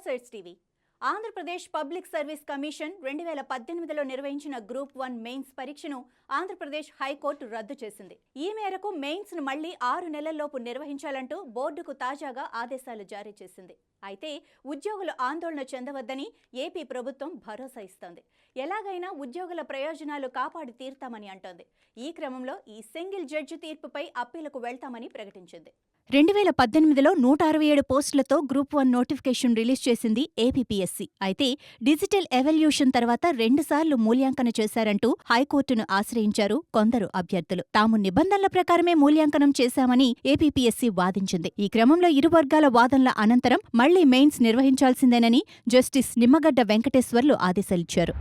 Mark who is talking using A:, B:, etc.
A: ఫోర్సైట్స్ TV. Andhra Pradesh public service commission 2018లో నిర్వహించిన group 1 mains పరీక్షను Andhra Pradesh high court రద్దు చేసింది. ఈ మేరకు మెయిన్స్ ను మళ్లీ 6 నెలల్లోపు నిర్వహించాలంటూ బోర్డుకు తాజాగా ఆదేశాలు జారీ చేసింది. అయితే ఉద్యోగులు ఆందోళన చెందవద్దని ఏపీ ప్రభుత్వం భరోసా ఇస్తోంది. ఎలాగైనా ఉద్యోగుల ప్రయోజనాలు కాపాడి తీర్తామని అంటోంది. ఈ క్రమంలో ఈ సింగిల్ జడ్జి తీర్పుపై అప్పీలుకు వెళ్తామని ప్రకటించింది. 2018లో 167 పోస్టులతో గ్రూప్ 1 నోటిఫికేషన్ రిలీజ్ చేసింది ఏపీపీఎస్సీ. అయితే డిజిటల్ ఎవల్యూషన్ తర్వాత 2 సార్లు మూల్యాంకన చేశారంటూ హైకోర్టును ఆశ్రయించారు కొందరు అభ్యర్థులు. తాము నిబంధనల ప్రకారమే మూల్యాంకనం చేశామని ఏపీపీఎస్సీ వాదించింది. ఈ క్రమంలో ఇరు వర్గాల వాదనల అనంతరం మళ్లీ మెయిన్స్ నిర్వహించాల్సిందేనని జస్టిస్ నిమ్మగడ్డ వెంకటేశ్వర్లు ఆదేశాలిచ్చారు.